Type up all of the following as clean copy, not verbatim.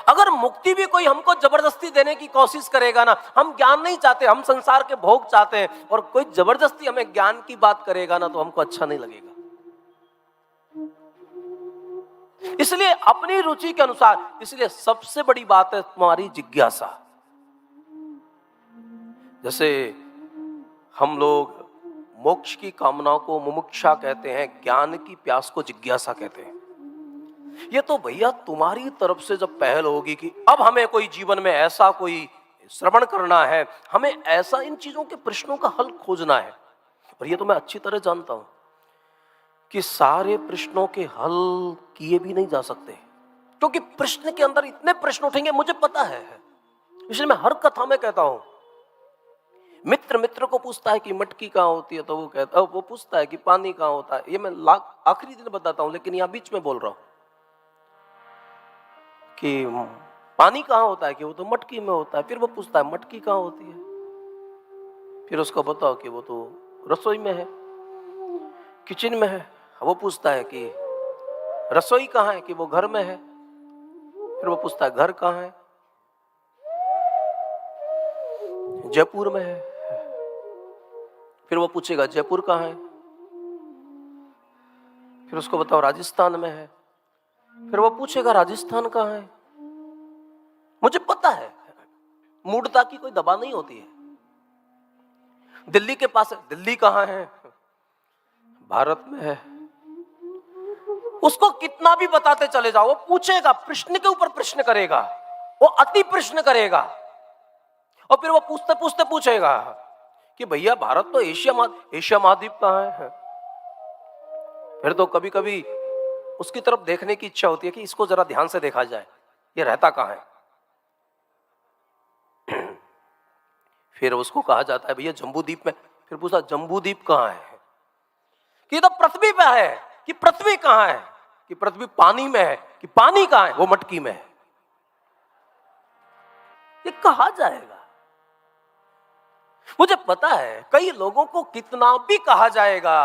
अगर मुक्ति भी कोई हमको जबरदस्ती देने की कोशिश करेगा ना, हम ज्ञान नहीं चाहते, हम संसार के भोग चाहते हैं, और कोई जबरदस्ती हमें ज्ञान की बात करेगा ना, तो हमको अच्छा नहीं लगेगा। इसलिए अपनी रुचि के अनुसार, इसलिए सबसे बड़ी बात है तुम्हारी जिज्ञासा। जैसे हम लोग मोक्ष की कामना को मुमुक्षा कहते हैं, ज्ञान की प्यास को जिज्ञासा कहते हैं। ये तो भैया तुम्हारी तरफ से जब पहल होगी कि अब हमें कोई जीवन में ऐसा कोई श्रवण करना है, हमें ऐसा इन चीजों के प्रश्नों का हल खोजना है, और ये तो मैं अच्छी तरह जानता हूं कि सारे प्रश्नों के हल किए भी नहीं जा सकते, क्योंकि प्रश्न के अंदर इतने प्रश्न उठेंगे, मुझे पता है। इसलिए मैं हर कथा में कहता हूं, मित्र मित्र को पूछता है कि मटकी कहां होती है, तो वो कहता है, वो पूछता है कि पानी कहां होता है। ये मैं आखिरी दिन बताता हूं, लेकिन यहां बीच में बोल रहा हूं कि पानी कहां होता है, कि वो तो मटकी में होता है। फिर वो पूछता है मटकी कहां होती है, फिर उसको बताओ कि वो तो रसोई में है, किचन में है। वो पूछता है कि रसोई कहां है, कि वो घर में है। फिर वो पूछता है घर कहां है, जयपुर में है। फिर वो पूछेगा जयपुर कहां है, फिर उसको बताओ राजस्थान में है। फिर वो पूछेगा राजस्थान कहां है। मुझे पता है, मूढ़ता की कोई दबा नहीं होती है। दिल्ली के पास है, दिल्ली कहां है, भारत में है। उसको कितना भी बताते चले जाओ, वो पूछेगा, प्रश्न के ऊपर प्रश्न करेगा, वो अति प्रश्न करेगा। और फिर वो पूछते पूछते पूछेगा कि भैया भारत तो एशिया महाद्वीप कहां है। फिर तो कभी कभी उसकी तरफ देखने की इच्छा होती है कि इसको जरा ध्यान से देखा जाए, ये रहता कहां है। फिर उसको कहा जाता है भैया जम्बू द्वीप में। फिर पूछा जम्बू द्वीप कहां है, कि तो पृथ्वी पे है, कि पृथ्वी कहां है, कि पृथ्वी पानी में है, कि पानी कहां है, वो मटकी में है। ये कहा जाएगा। मुझे पता है कई लोगों को कितना भी कहा जाएगा।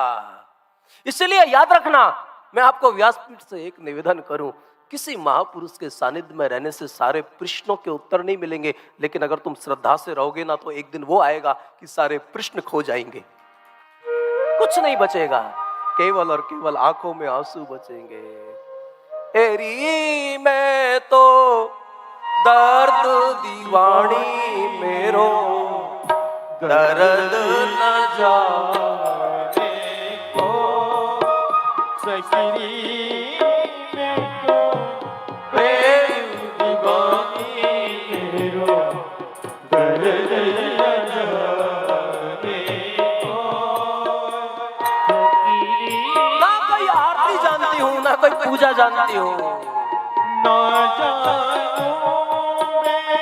इसलिए याद रखना, मैं आपको व्यासपीठ से एक निवेदन करूं, किसी महापुरुष के सानिध्य में रहने से सारे प्रश्नों के उत्तर नहीं मिलेंगे, लेकिन अगर तुम श्रद्धा से रहोगे ना, तो एक दिन वो आएगा कि सारे प्रश्न खो जाएंगे, कुछ नहीं बचेगा, केवल और केवल आंखों में आंसू बचेंगे। एरी मैं तो दर्द दीवानी मेरो, दर्द न जाने को सकी कोई पूजा जानती हूँ, ना जानू मैं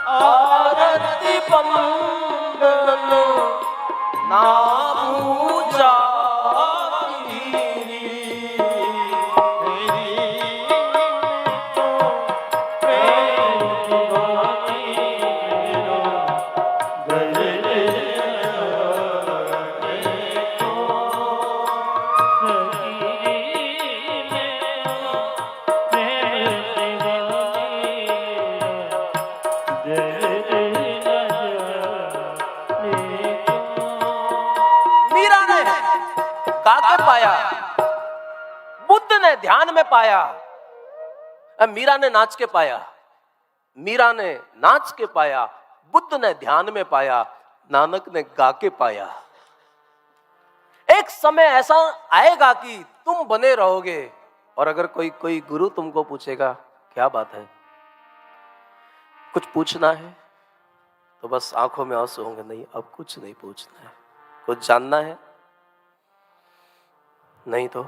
आरती बंदन, ना पूजा पाया, बुद्ध ने ध्यान में पाया, मीरा ने नाच के पाया। मीरा ने नाच के पाया, बुद्ध ने ध्यान में पाया, नानक ने गा के पाया। एक समय ऐसा आएगा कि तुम बने रहोगे, और अगर कोई गुरु तुमको पूछेगा क्या बात है, कुछ पूछना है, तो बस आंखों में आंसू होंगे, नहीं अब कुछ नहीं पूछना है। कुछ जानना है, नहीं तो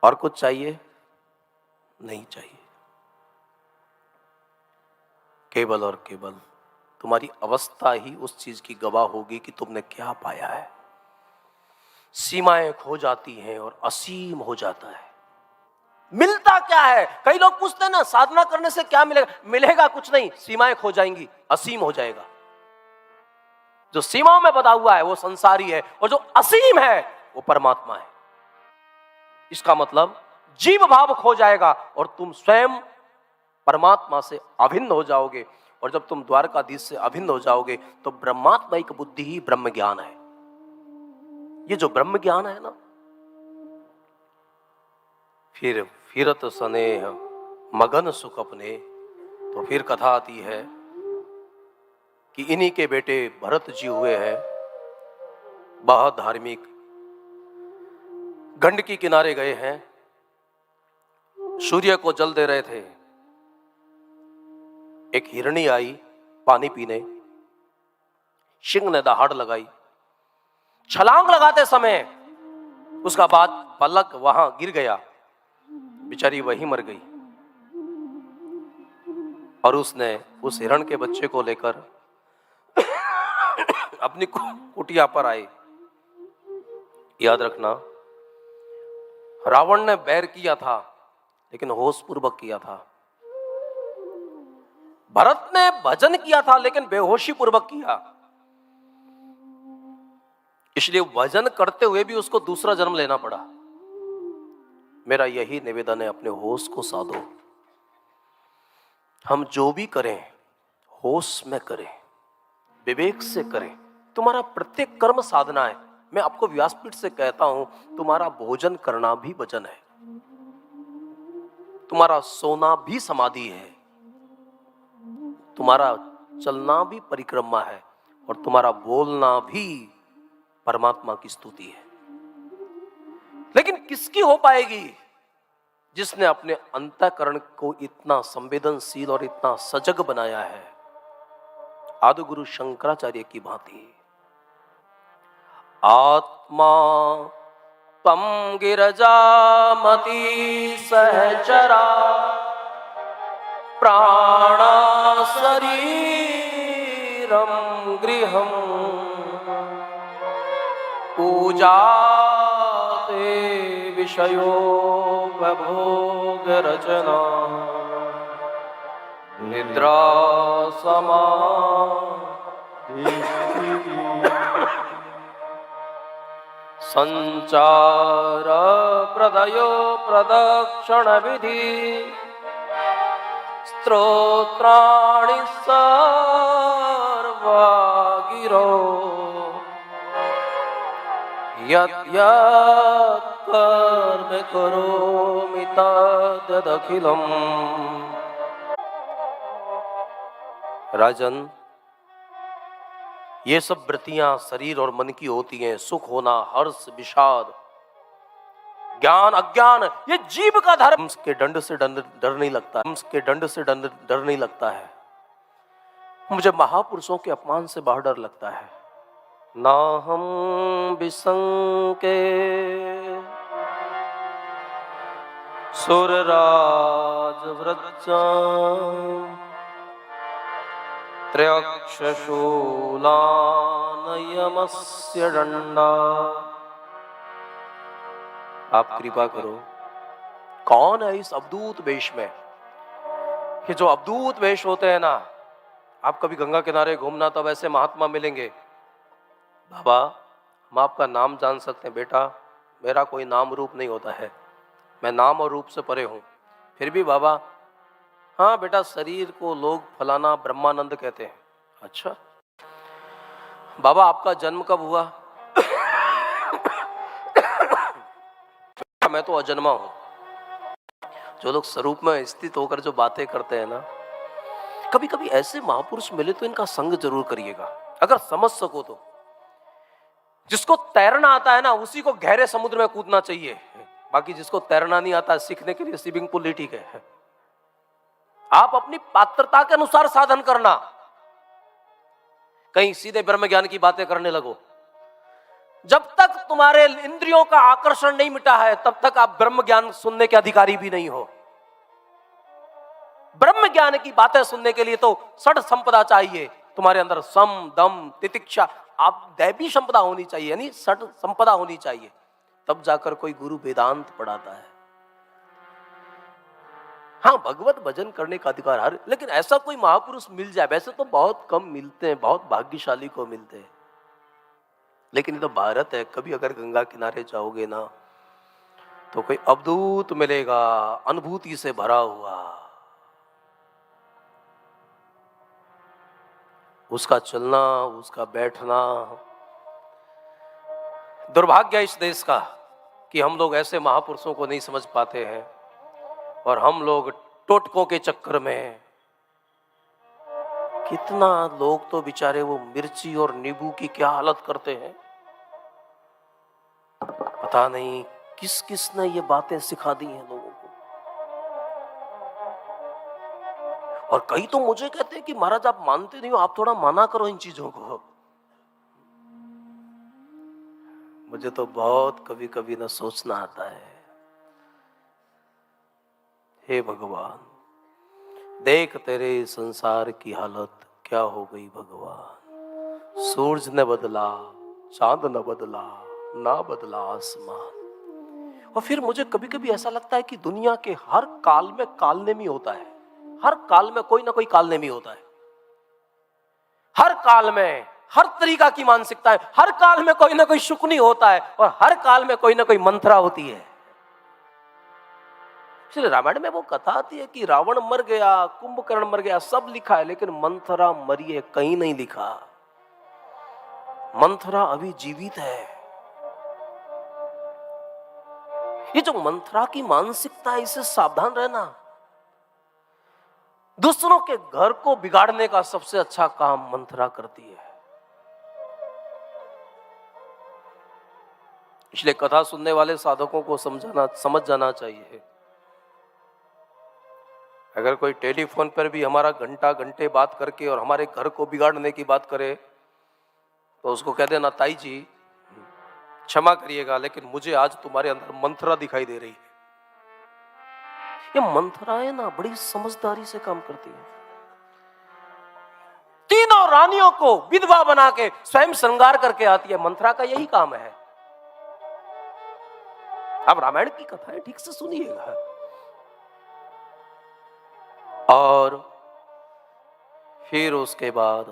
और कुछ चाहिए, नहीं चाहिए। केवल और केवल तुम्हारी अवस्था ही उस चीज की गवाह होगी कि तुमने क्या पाया है। सीमाएं खो जाती हैं और असीम हो जाता है। मिलता क्या है? कई लोग पूछते हैं ना, साधना करने से क्या मिलेगा? मिलेगा कुछ नहीं, सीमाएं खो जाएंगी, असीम हो जाएगा। जो सीमाओं में बंधा हुआ है वो संसारी है, और जो असीम है वो परमात्मा है। इसका मतलब जीव भाव खो जाएगा और तुम स्वयं परमात्मा से अभिन्न हो जाओगे। और जब तुम द्वारकाधीश से अभिन्न हो जाओगे तो ब्रह्मात्मिक बुद्धि ही ब्रह्म ज्ञान है। ये जो ब्रह्म ज्ञान है ना, फिर फिरत स्नेह मगन सुख अपने, तो फिर कथा आती है कि इन्हीं के बेटे भरत जी हुए हैं बहुत धार्मिक, गंडकी किनारे गए हैं, सूर्य को जल दे रहे थे। एक हिरणी आई पानी पीने, सिंह ने दहाड़ लगाई, छलांग लगाते समय उसका बाद पलक वहां गिर गया, बेचारी वहीं मर गई। और उसने उस हिरण के बच्चे को लेकर अपनी कुटिया पर आए। याद रखना, रावण ने बैर किया था लेकिन होश पूर्वक किया था, भरत ने भजन किया था लेकिन बेहोशी पूर्वक किया। इसलिए भजन करते हुए भी उसको दूसरा जन्म लेना पड़ा। मेरा यही निवेदन है, अपने होश को साधो। हम जो भी करें होश में करें, विवेक से करें। तुम्हारा प्रत्येक कर्म साधना है। मैं आपको व्यासपीठ से कहता हूं, तुम्हारा भोजन करना भी भजन है, तुम्हारा सोना भी समाधि है, तुम्हारा चलना भी परिक्रमा है, और तुम्हारा बोलना भी परमात्मा की स्तुति है। लेकिन किसकी हो पाएगी? जिसने अपने अंतःकरण को इतना संवेदनशील और इतना सजग बनाया है, आदि गुरु शंकराचार्य की भांति। आत्मा तम गिरजामति सहचरा, प्राणा शरीरम गृहम, पूजाते विषयो भोग रचना, निद्रा समाधि, संचार प्रदयो प्रदक्षिण विधि, स्तोत्राणि सर्वा गिरो, यत् यत् कर्म करोमि तदखिलम्। राजन, ये सब वृत्तियां शरीर और मन की होती हैं। सुख होना, हर्ष, विषाद, ज्ञान, अज्ञान, ये जीव का धर्म। हंस के दंड से डर नहीं लगता, हंस के दंड से डर नहीं लगता है। मुझे महापुरुषों के अपमान से बहुत डर लगता है। ना हम विसंके सुरराज व्रजं, त्रयक्षशूलानयमस्य दंडा। आप कृपा करो, कौन है इस अवधूत वेश में? ये जो अवधूत वेश होते हैं ना, आप कभी गंगा किनारे घूमना, तब ऐसे महात्मा मिलेंगे। बाबा, हम आपका नाम जान सकते हैं? बेटा, मेरा कोई नाम रूप नहीं होता है, मैं नाम और रूप से परे हूं। फिर भी बाबा, हाँ बेटा, शरीर को लोग फलाना ब्रह्मानंद कहते हैं। अच्छा बाबा, आपका जन्म कब हुआ? मैं तो अजन्मा हूं। जो लोग स्वरूप में स्थित होकर जो बातें करते हैं ना, कभी कभी ऐसे महापुरुष मिले तो इनका संग जरूर करिएगा, अगर समझ सको तो। जिसको तैरना आता है ना, उसी को गहरे समुद्र में कूदना चाहिए। बाकी जिसको तैरना नहीं आता, सीखने के लिए स्विमिंग पूल ही ठीक है। आप अपनी पात्रता के अनुसार साधन करना, कहीं सीधे ब्रह्म ज्ञान की बातें करने लगो। जब तक तुम्हारे इंद्रियों का आकर्षण नहीं मिटा है, तब तक आप ब्रह्म ज्ञान सुनने के अधिकारी भी नहीं हो। ब्रह्म ज्ञान की बातें सुनने के लिए तो षड संपदा चाहिए तुम्हारे अंदर, सम, दम, तितिक्षा। आप दैवी संपदा होनी चाहिए, यानी षड संपदा होनी चाहिए, तब जाकर कोई गुरु वेदांत पढ़ाता है। हाँ, भगवत भजन करने का अधिकार हर, लेकिन ऐसा कोई महापुरुष मिल जाए, वैसे तो बहुत कम मिलते हैं, बहुत भाग्यशाली को मिलते हैं। लेकिन ये तो भारत है, कभी अगर गंगा किनारे जाओगे ना, तो कोई अवधूत मिलेगा, अनुभूति से भरा हुआ। उसका चलना, उसका बैठना। दुर्भाग्य इस देश का कि हम लोग ऐसे महापुरुषों को नहीं समझ पाते हैं और हम लोग टोटकों के चक्कर में, कितना लोग तो बेचारे वो मिर्ची और नींबू की क्या हालत करते हैं, पता नहीं किस किस ने ये बातें सिखा दी हैं लोगों को। और कई तो मुझे कहते हैं कि महाराज आप मानते नहीं हो, आप थोड़ा माना करो इन चीजों को। मुझे तो बहुत कभी कभी ना सोचना आता है, हे भगवान देख तेरे संसार की हालत क्या हो गई भगवान। सूरज ने बदला, चांद न बदला, ना बदला आसमान। और फिर मुझे कभी कभी ऐसा लगता है कि दुनिया के हर काल में कालनेमी होता है, हर काल में कोई ना कोई कालनेमी होता है, हर काल में हर तरीका की मानसिकता है, हर काल में कोई ना कोई शुकनी होता है और हर काल में कोई ना कोई मंत्रा होती है। इसलिए रामायण में वो कथा आती है कि रावण मर गया, कुंभकर्ण मर गया, सब लिखा है, लेकिन मंथरा मरी है कहीं नहीं लिखा। मंथरा अभी जीवित है। ये जो मंथरा की मानसिकता है, इससे सावधान रहना। दूसरों के घर को बिगाड़ने का सबसे अच्छा काम मंथरा करती है। इसलिए कथा सुनने वाले साधकों को समझ जाना चाहिए। अगर कोई टेलीफोन पर भी हमारा घंटा घंटे बात करके और हमारे घर को बिगाड़ने की बात करे तो उसको कह देना, ताई जी क्षमा करिएगा लेकिन मुझे आज तुम्हारे अंदर मंथरा दिखाई दे रही है। ये मंथराएं ना बड़ी समझदारी से काम करती है। तीनों रानियों को विधवा बना के स्वयं श्रृंगार करके आती है। मंथरा का यही काम है। अब रामायण की कथाएं ठीक से सुनिएगा। और फिर उसके बाद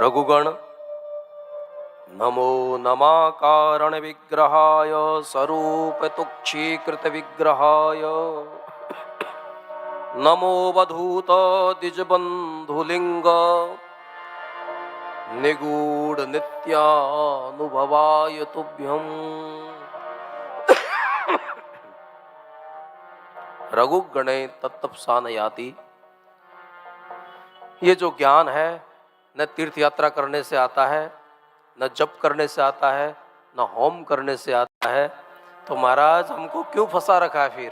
रघुगण नमो नमाकारण विग्रहाय स्वरूप तुक्षीकृत विग्रहाय नमो वधूत द्विजबंधुलिंग निगूढ़ नित्यानुभवाय तुभ्यम। रघुगणे तत्तपसा न याति। ये जो ज्ञान है न तीर्थ यात्रा करने से आता है, न जप करने से आता है, न होम करने से आता है। तो महाराज हमको क्यों फंसा रखा है फिर?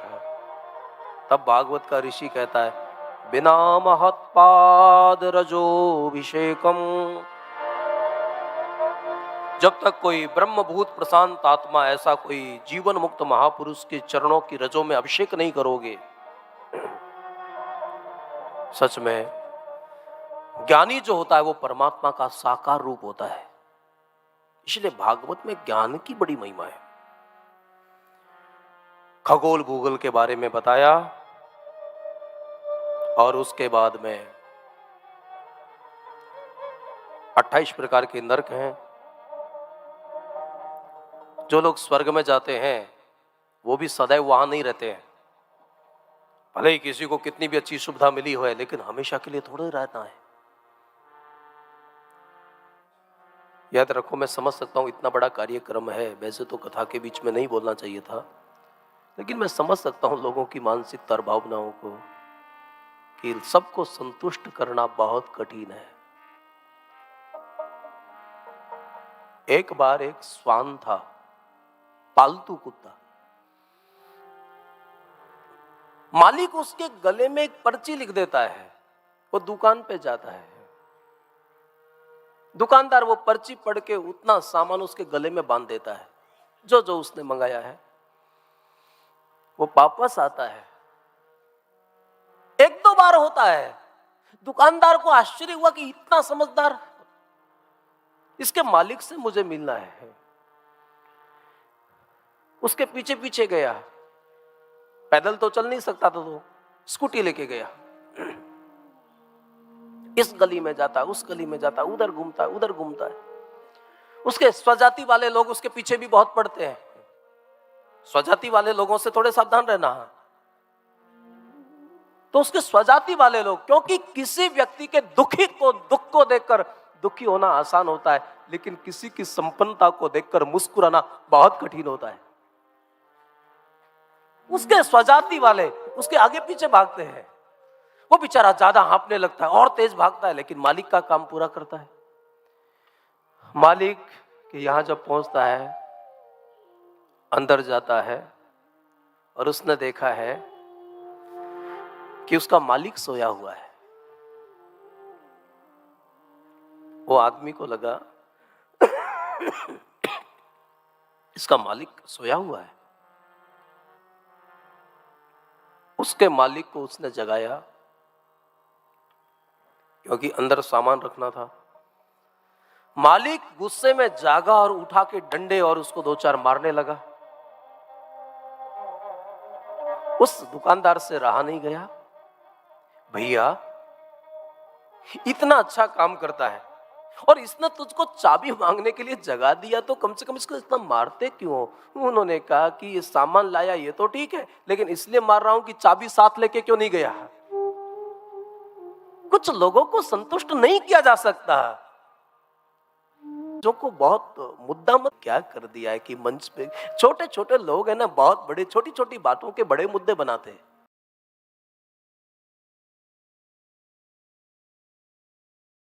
तब भागवत का ऋषि कहता है, बिना महत्पाद रजोभिषेकम। जब तक कोई ब्रह्मभूत प्रशांत आत्मा, ऐसा कोई जीवन मुक्त महापुरुष के चरणों की रजों में अभिषेक नहीं करोगे, सच में ज्ञानी जो होता है वो परमात्मा का साकार रूप होता है। इसलिए भागवत में ज्ञान की बड़ी महिमा है। खगोल भूगोल के बारे में बताया और उसके बाद में 28 प्रकार के नरक हैं। जो लोग स्वर्ग में जाते हैं वो भी सदैव वहां नहीं रहते हैं। भले ही किसी को कितनी भी अच्छी सुविधा मिली हो, लेकिन हमेशा के लिए थोड़ा रहना है। याद रखो, मैं समझ सकता हूं इतना बड़ा कार्यक्रम है, वैसे तो कथा के बीच में नहीं बोलना चाहिए था, लेकिन मैं समझ सकता हूं लोगों की मानसिकता और भावनाओं को कि सबको संतुष्ट करना बहुत कठिन है। एक बार एक श्वान था, पालतू कुत्ता। मालिक उसके गले में एक पर्ची लिख देता है। वो दुकान पे जाता है, दुकानदार वो पर्ची पढ़ के उतना सामान उसके गले में बांध देता है जो जो उसने मंगाया है। वो वापस आता है, एक दो बार होता है। दुकानदार को आश्चर्य हुआ कि इतना समझदार, इसके मालिक से मुझे मिलना है। उसके पीछे पीछे गया, पैदल तो चल नहीं सकता था तो स्कूटी लेके गया। इस गली में जाता है, उस गली में जाता है, उधर घूमता है, उधर घूमता है। उसके स्वजाति वाले लोग उसके पीछे भी बहुत पड़ते हैं। स्वजाति वाले लोगों से थोड़े सावधान रहना है। तो उसके स्वजाति वाले लोग, क्योंकि किसी व्यक्ति के दुख को देखकर दुखी होना आसान होता है, लेकिन किसी की संपन्नता को देखकर मुस्कुराना बहुत कठिन होता है। उसके स्वजाति वाले उसके आगे पीछे भागते हैं, वो बेचारा ज्यादा हाँफने लगता है और तेज भागता है, लेकिन मालिक का काम पूरा करता है। मालिक के यहां जब पहुंचता है, अंदर जाता है और उसने देखा है कि उसका मालिक सोया हुआ है। वो आदमी को लगा इसका मालिक सोया हुआ है। उसके मालिक को उसने जगाया, क्योंकि अंदर सामान रखना था। मालिक गुस्से में जागा और उठा के डंडे और उसको 2-4 मारने लगा। उस दुकानदार से रहा नहीं गया। भैया इतना अच्छा काम करता है और इसने तुझको चाबी मांगने के लिए जगा दिया, तो कम से कम इसको इतना मारते क्यों? उन्होंने कहा कि ये सामान लाया ये तो ठीक है, लेकिन इसलिए मार रहा हूं कि चाबी साथ लेके क्यों नहीं गया। कुछ लोगों को संतुष्ट नहीं किया जा सकता, जो को बहुत मुद्दा मत क्या कर दिया है कि मंच पे छोटे छोटे लोग है ना, बहुत बड़े छोटी छोटी बातों के बड़े मुद्दे बनाते हैं।